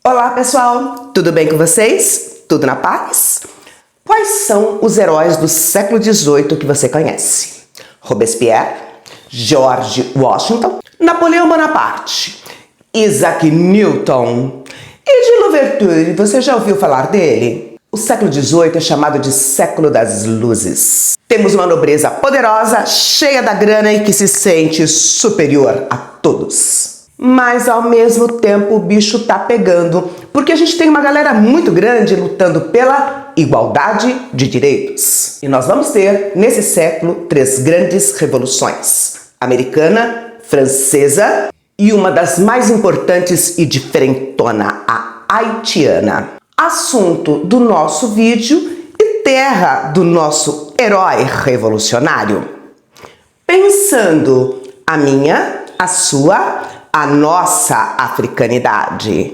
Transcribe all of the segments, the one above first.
Olá pessoal, tudo bem com vocês? Tudo na paz? Quais são os heróis do século XVIII que você conhece? Robespierre, George Washington, Napoleão Bonaparte, Isaac Newton e de Louverture, você já ouviu falar dele? O século XVIII é chamado de século das luzes. Temos uma nobreza poderosa, cheia da grana e que se sente superior a todos. Mas ao mesmo tempo o bicho tá pegando, porque a gente tem uma galera muito grande lutando pela igualdade de direitos. E nós vamos ter, nesse século, 3 grandes revoluções: americana, francesa e uma das mais importantes e diferentona, a haitiana. Assunto do nosso vídeo e terra do nosso herói revolucionário. Pensando a minha, a sua, a nossa africanidade.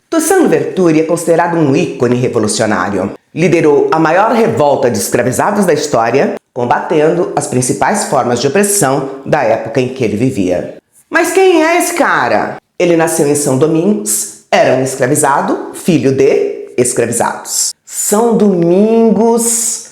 Toussaint Louverture é considerado um ícone revolucionário. Liderou a maior revolta de escravizados da história, combatendo as principais formas de opressão da época em que ele vivia. Mas quem é esse cara? Ele nasceu em São Domingos, era um escravizado, filho de escravizados. São Domingos...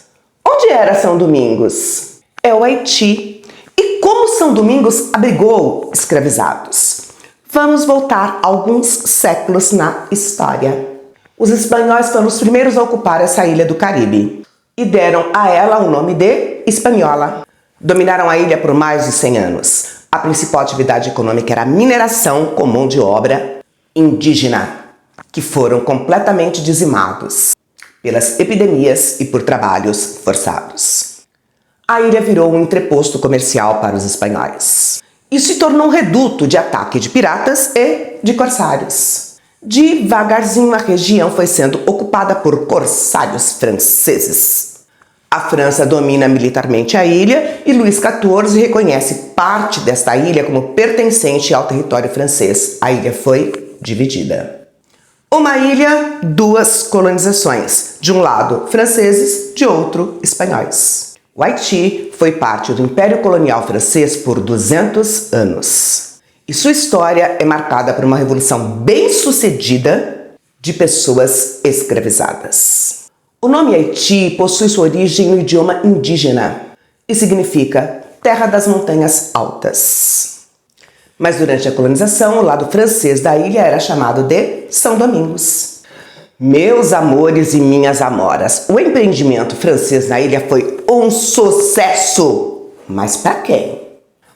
Onde era São Domingos? É o Haiti. E como São Domingos abrigou escravizados? Vamos voltar alguns séculos na história. Os espanhóis foram os primeiros a ocupar essa ilha do Caribe e deram a ela o nome de Hispaniola. Dominaram a ilha por mais de 100 anos. A principal atividade econômica era a mineração com mão de obra indígena, que foram completamente dizimados pelas epidemias e por trabalhos forçados. A ilha virou um entreposto comercial para os espanhóis e se tornou um reduto de ataque de piratas e de corsários. Devagarzinho a região foi sendo ocupada por corsários franceses. A França domina militarmente a ilha e Luís XIV reconhece parte desta ilha como pertencente ao território francês. A ilha foi dividida. Uma ilha, 2 colonizações. De um lado, franceses, de outro, espanhóis. O Haiti foi parte do Império Colonial Francês por 200 anos. E sua história é marcada por uma revolução bem-sucedida de pessoas escravizadas. O nome Haiti possui sua origem no idioma indígena e significa Terra das Montanhas Altas. Mas durante a colonização, o lado francês da ilha era chamado de São Domingos. Meus amores e minhas amoras, o empreendimento francês na ilha foi um sucesso. Mas para quem?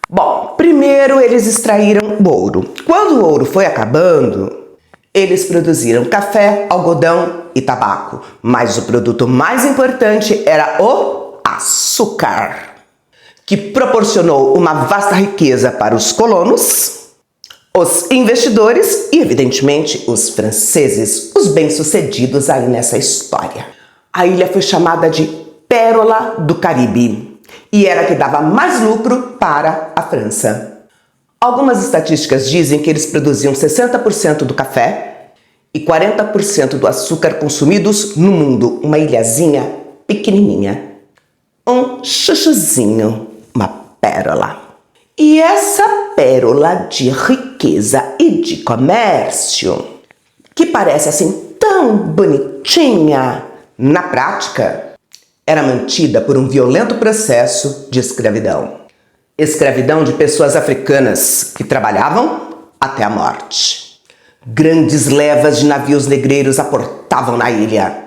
Bom, primeiro eles extraíram o ouro. Quando o ouro foi acabando, eles produziram café, algodão e tabaco. Mas o produto mais importante era o açúcar, que proporcionou uma vasta riqueza para os colonos, os investidores e, evidentemente, os franceses, os bem-sucedidos aí nessa história. A ilha foi chamada de Pérola do Caribe e era a que dava mais lucro para a França. Algumas estatísticas dizem que eles produziam 60% do café e 40% do açúcar consumidos no mundo. Uma ilhazinha pequenininha. Um chuchuzinho. Uma pérola. E essa pérola de riqueza e de comércio, que parece assim tão bonitinha, na prática, era mantida por um violento processo de escravidão. Escravidão de pessoas africanas que trabalhavam até a morte. Grandes levas de navios negreiros aportavam na ilha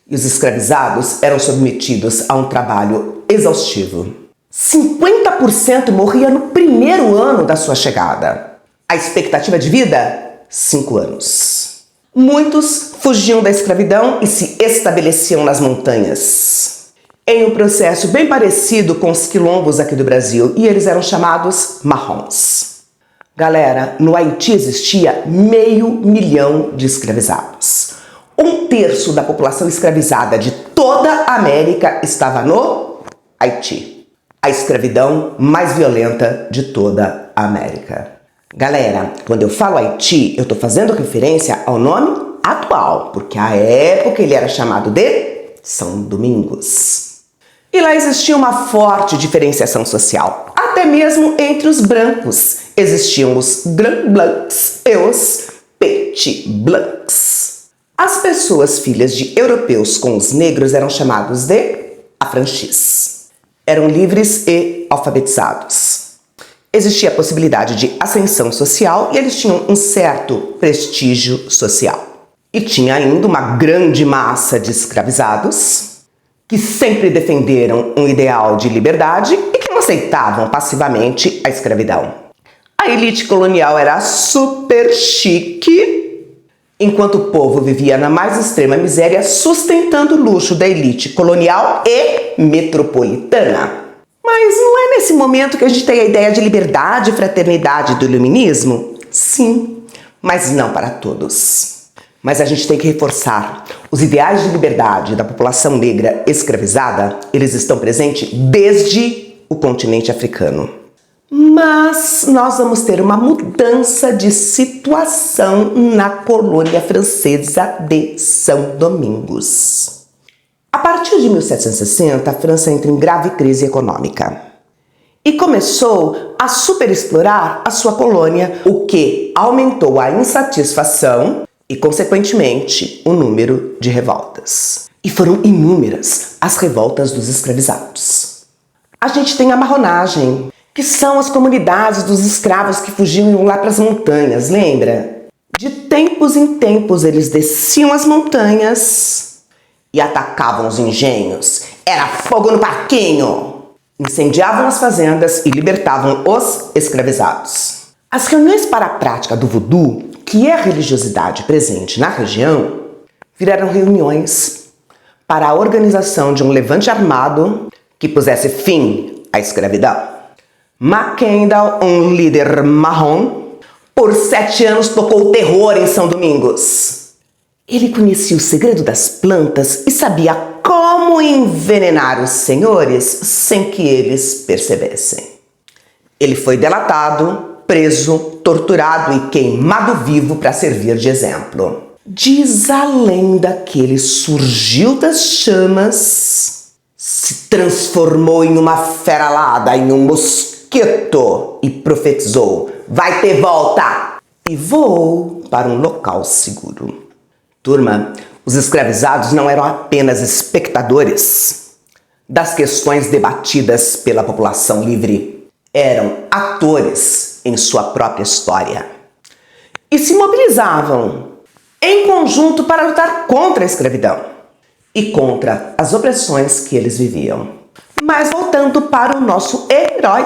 e os escravizados eram submetidos a um trabalho exaustivo. 50% morria no primeiro ano da sua chegada. A expectativa de vida? 5 anos. Muitos fugiam da escravidão e se estabeleciam nas montanhas, em um processo bem parecido com os quilombos aqui do Brasil, e eles eram chamados marrons. Galera, no Haiti existia 500 mil de escravizados. 1/3 da população escravizada de toda a América estava no Haiti. A escravidão mais violenta de toda a América. Galera, quando eu falo Haiti, eu estou fazendo referência ao nome atual, porque à época ele era chamado de São Domingos. E lá existia uma forte diferenciação social. até mesmo entre os brancos. Existiam os Grands Blancs e os Petits Blancs. As pessoas filhas de europeus com os negros eram chamados de affranchis. Eram livres e alfabetizados. Existia a possibilidade de ascensão social e eles tinham um certo prestígio social. E tinha ainda uma grande massa de escravizados que sempre defenderam um ideal de liberdade e que não aceitavam passivamente a escravidão. A elite colonial era super chique, enquanto o povo vivia na mais extrema miséria, sustentando o luxo da elite colonial e metropolitana. Mas não é nesse momento que a gente tem a ideia de liberdade e fraternidade do iluminismo? Sim, mas não para todos. Mas a gente tem que reforçar, os ideais de liberdade da população negra escravizada, eles estão presentes desde o continente africano. Mas nós vamos ter uma mudança de situação na colônia francesa de São Domingos. A partir de 1760, a França entra em grave crise econômica e começou a superexplorar a sua colônia, o que aumentou a insatisfação e, consequentemente, o número de revoltas. E foram inúmeras as revoltas dos escravizados. A gente tem a marronagem, que são as comunidades dos escravos que fugiam lá para as montanhas, lembra? De tempos em tempos eles desciam as montanhas e atacavam os engenhos. Era fogo no parquinho! Incendiavam as fazendas e libertavam os escravizados. As reuniões para a prática do voodoo, que é a religiosidade presente na região, viraram reuniões para a organização de um levante armado que pusesse fim à escravidão. Mackendaw, um líder marrom, por 7 anos tocou o terror em São Domingos. Ele conhecia o segredo das plantas e sabia como envenenar os senhores sem que eles percebessem. Ele foi delatado, preso, torturado e queimado vivo para servir de exemplo. Diz a lenda que ele surgiu das chamas, se transformou em uma fera alada, em um mosquito e profetizou: vai ter volta! E voou para um local seguro. Turma, os escravizados não eram apenas espectadores das questões debatidas pela população livre. Eram atores em sua própria história. E se mobilizavam em conjunto para lutar contra a escravidão e contra as opressões que eles viviam. Mas voltando para o nosso herói,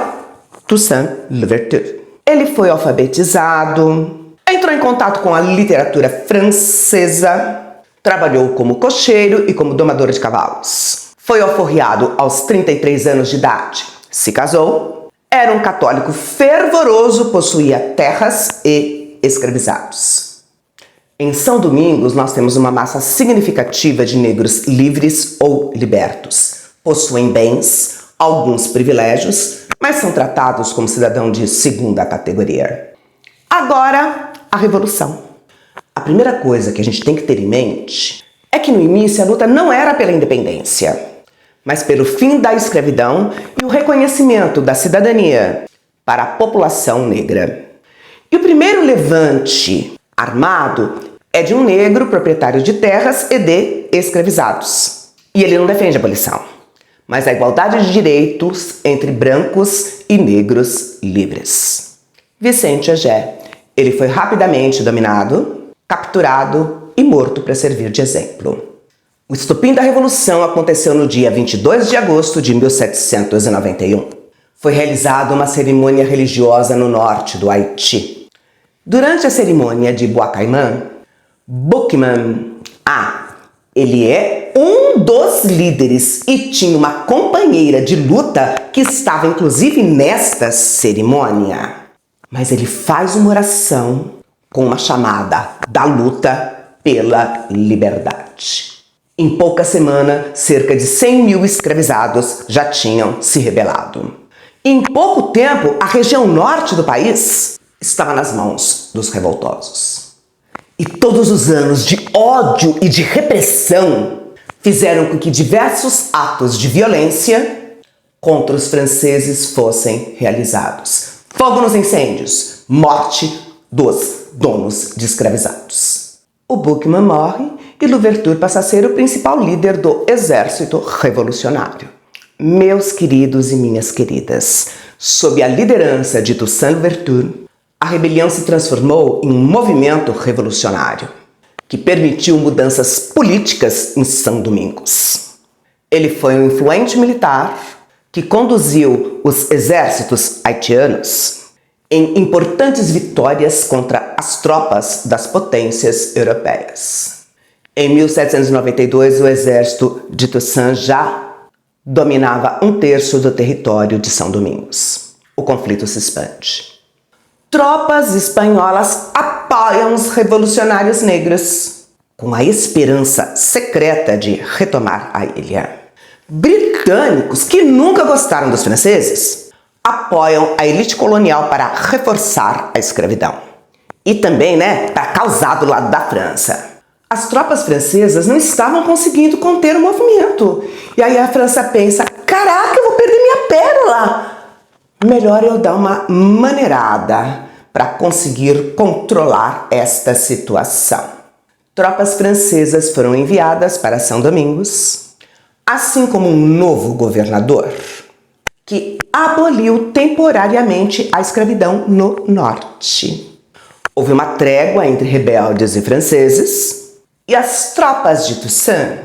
Toussaint Louverture. Ele foi alfabetizado, entrou em contato com a literatura francesa, trabalhou como cocheiro e como domador de cavalos. Foi alforriado aos 33 anos de idade, se casou, era um católico fervoroso, possuía terras e escravizados. Em São Domingos, nós temos uma massa significativa de negros livres ou libertos. Possuem bens, alguns privilégios, mas são tratados como cidadão de segunda categoria. Agora, a Revolução. A primeira coisa que a gente tem que ter em mente é que no início a luta não era pela independência, mas pelo fim da escravidão e o reconhecimento da cidadania para a população negra. E o primeiro levante armado é de um negro proprietário de terras e de escravizados. E ele não defende a abolição, mas a igualdade de direitos entre brancos e negros livres. Vicente Ager. Ele foi rapidamente dominado, capturado e morto para servir de exemplo. O estopim da Revolução aconteceu no dia 22 de agosto de 1791. Foi realizada uma cerimônia religiosa no norte do Haiti. Durante a cerimônia de Bois-Caïman, Boukman, ele é um dos líderes e tinha uma companheira de luta que estava inclusive nesta cerimônia. Mas ele faz uma oração com uma chamada da luta pela liberdade. Em pouca semana, cerca de 100 mil escravizados já tinham se rebelado. Em pouco tempo, a região norte do país estava nas mãos dos revoltosos. E todos os anos de ódio e de repressão fizeram com que diversos atos de violência contra os franceses fossem realizados. Fogo nos incêndios, morte dos donos de escravizados. O Boukman morre e Louverture passa a ser o principal líder do exército revolucionário. Meus queridos e minhas queridas, sob a liderança de Toussaint Louverture, a rebelião se transformou em um movimento revolucionário que permitiu mudanças políticas em São Domingos. Ele foi um influente militar que conduziu os exércitos haitianos em importantes vitórias contra as tropas das potências europeias. Em 1792, o exército de Toussaint já dominava 1/3 do território de São Domingos. O conflito se expande. Tropas espanholas apoiam os revolucionários negros com a esperança secreta de retomar a ilha. Britânicos, que nunca gostaram dos franceses, apoiam a elite colonial para reforçar a escravidão. E também, para causar do lado da França. As tropas francesas não estavam conseguindo conter o movimento. E aí a França pensa, caraca, eu vou perder minha pérola. Melhor eu dar uma maneirada para conseguir controlar esta situação. Tropas francesas foram enviadas para São Domingos, assim como um novo governador, que aboliu temporariamente a escravidão no norte. Houve uma trégua entre rebeldes e franceses, e as tropas de Toussaint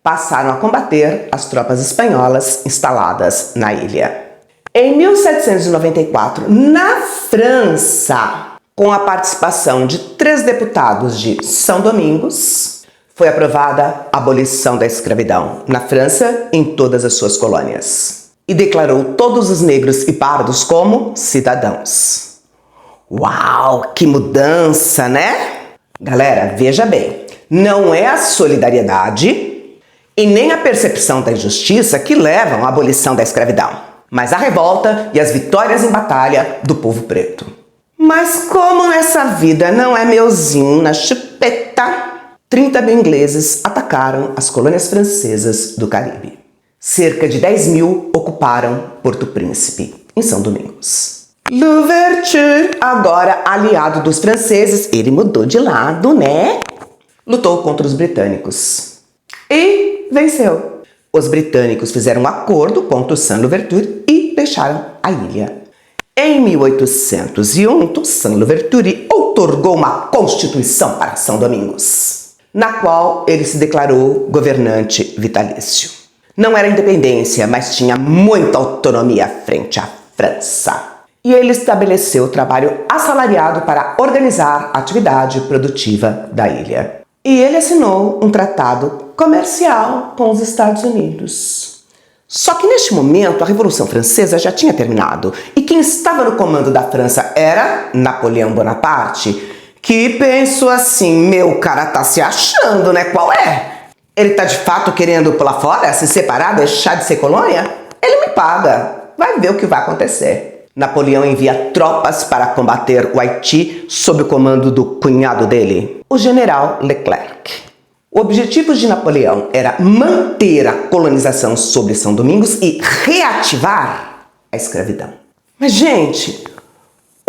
passaram a combater as tropas espanholas instaladas na ilha. Em 1794, na França, com a participação de 3 deputados de São Domingos, foi aprovada a abolição da escravidão na França e em todas as suas colônias. E declarou todos os negros e pardos como cidadãos. Uau, que mudança, né? Galera, veja bem, não é a solidariedade e nem a percepção da injustiça que levam à abolição da escravidão, mas a revolta e as vitórias em batalha do povo preto. Mas como nessa vida não é melzinho na chupeta, 30 ingleses atacaram as colônias francesas do Caribe. Cerca de 10.000 ocuparam Porto Príncipe, em São Domingos. Louverture, agora aliado dos franceses, ele mudou de lado, né? Lutou contra os britânicos e venceu. Os britânicos fizeram um acordo com Toussaint Louverture e deixaram a ilha. Em 1801, Toussaint Louverture outorgou uma constituição para São Domingos, na qual ele se declarou governante vitalício. Não era independência, mas tinha muita autonomia frente à França. E ele estabeleceu o trabalho assalariado para organizar a atividade produtiva da ilha. E ele assinou um tratado comercial com os Estados Unidos. Só que neste momento a Revolução Francesa já tinha terminado e quem estava no comando da França era Napoleão Bonaparte, que pensou assim, meu cara tá se achando, né? Qual é? Ele tá de fato querendo pular fora, se separar, deixar de ser colônia? Ele me paga, vai ver o que vai acontecer. Napoleão envia tropas para combater o Haiti sob o comando do cunhado dele, o general Leclerc. O objetivo de Napoleão era manter a colonização sobre São Domingos e reativar a escravidão. Mas, gente,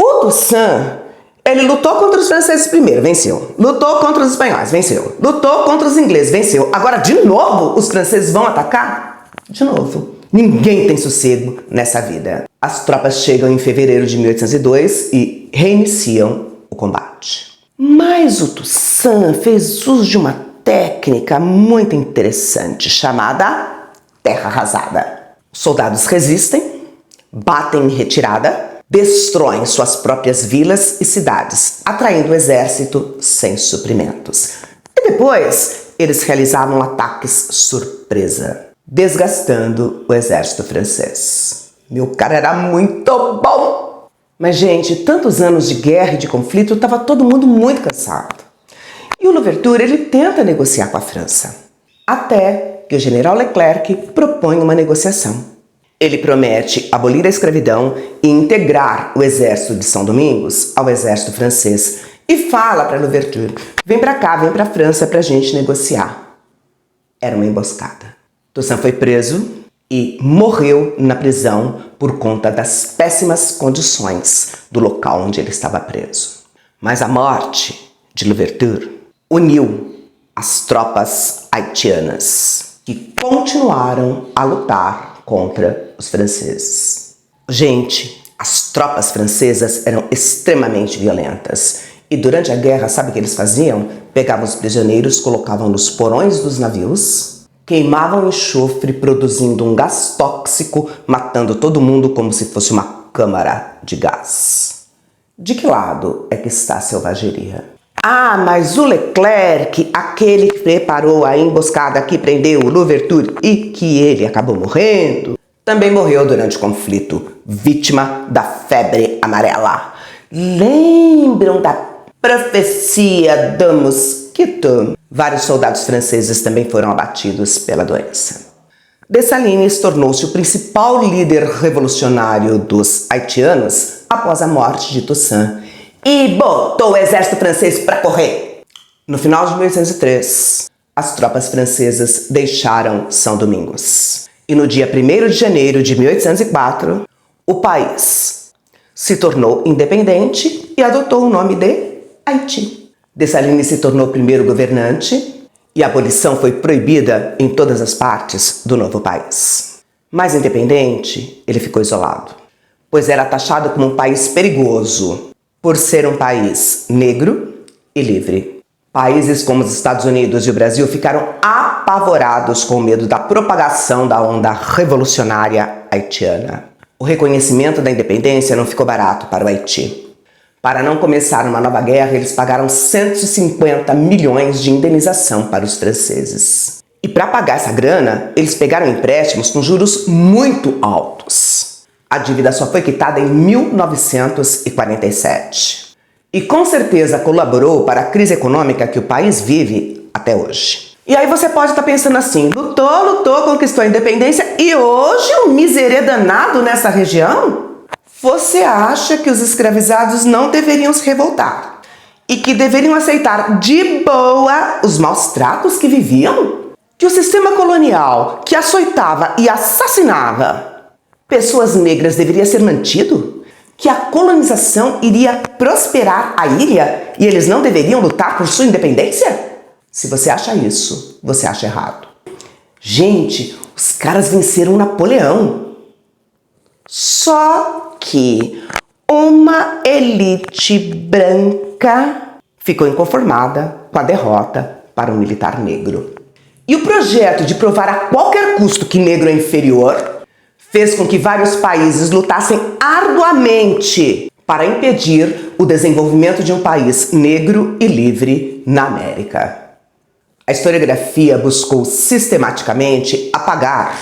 o Toussaint, ele lutou contra os franceses primeiro, venceu. Lutou contra os espanhóis, venceu. Lutou contra os ingleses, venceu. Agora, de novo, os franceses vão atacar? De novo. Ninguém tem sossego nessa vida. As tropas chegam em fevereiro de 1802 e reiniciam o combate. Mas o Toussaint fez uso de uma técnica muito interessante chamada terra arrasada. Os soldados resistem, batem em retirada, destroem suas próprias vilas e cidades, atraindo o exército sem suprimentos. E depois, eles realizavam ataques surpresa, desgastando o exército francês. Meu cara era muito bom! Mas, gente, tantos anos de guerra e de conflito, estava todo mundo muito cansado. E o Louverture, ele tenta negociar com a França, até que o general Leclerc propõe uma negociação. Ele promete abolir a escravidão e integrar o exército de São Domingos ao exército francês e fala para Louverture, vem para cá, vem para a França para a gente negociar. Era uma emboscada. Toussaint foi preso e morreu na prisão por conta das péssimas condições do local onde ele estava preso. Mas a morte de Louverture uniu as tropas haitianas, que continuaram a lutar contra os franceses. Gente, as tropas francesas eram extremamente violentas. E durante a guerra, sabe o que eles faziam? Pegavam os prisioneiros, colocavam nos porões dos navios, queimavam enxofre, produzindo um gás tóxico, matando todo mundo como se fosse uma câmara de gás. De que lado é que está a selvageria? Ah, mas o Leclerc, aquele que preparou a emboscada que prendeu o Louverture e que ele acabou morrendo, também morreu durante o conflito, vítima da febre amarela. Lembram da profecia do mosquito? Vários soldados franceses também foram abatidos pela doença. Dessalines tornou-se o principal líder revolucionário dos haitianos após a morte de Toussaint e botou o exército francês para correr. No final de 1803, as tropas francesas deixaram São Domingos. E no dia 1º de janeiro de 1804, o país se tornou independente e adotou o nome de Haiti. Dessalines se tornou o primeiro governante e a abolição foi proibida em todas as partes do novo país. Mais independente, ele ficou isolado, pois era taxado como um país perigoso por ser um país negro e livre. Países como os Estados Unidos e o Brasil ficaram apavorados com medo da propagação da onda revolucionária haitiana. O reconhecimento da independência não ficou barato para o Haiti. Para não começar uma nova guerra, eles pagaram 150 milhões de indenização para os franceses. E para pagar essa grana, eles pegaram empréstimos com juros muito altos. A dívida só foi quitada em 1947. E com certeza colaborou para a crise econômica que o país vive até hoje. E aí você pode estar pensando assim, lutou, conquistou a independência e hoje um miserê danado nessa região? Você acha que os escravizados não deveriam se revoltar? E que deveriam aceitar de boa os maus tratos que viviam? Que o sistema colonial que açoitava e assassinava pessoas negras deveria ser mantido? Que a colonização iria prosperar a ilha e eles não deveriam lutar por sua independência? Se você acha isso, você acha errado. Gente, os caras venceram Napoleão. Só que uma elite branca ficou inconformada com a derrota para o militar negro. E o projeto de provar a qualquer custo que negro é inferior fez com que vários países lutassem arduamente para impedir o desenvolvimento de um país negro e livre na América. A historiografia buscou sistematicamente apagar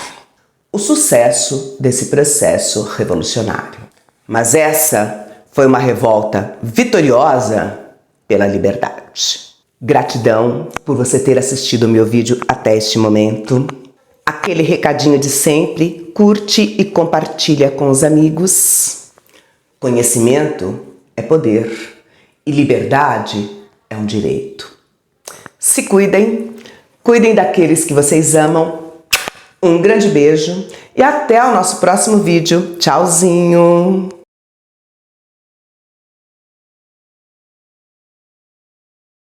o sucesso desse processo revolucionário. Mas essa foi uma revolta vitoriosa pela liberdade. Gratidão por você ter assistido o meu vídeo até este momento. Aquele recadinho de sempre, curte e compartilha com os amigos. Conhecimento é poder e liberdade é um direito. Se cuidem, cuidem daqueles que vocês amam. Um grande beijo e até o nosso próximo vídeo. Tchauzinho!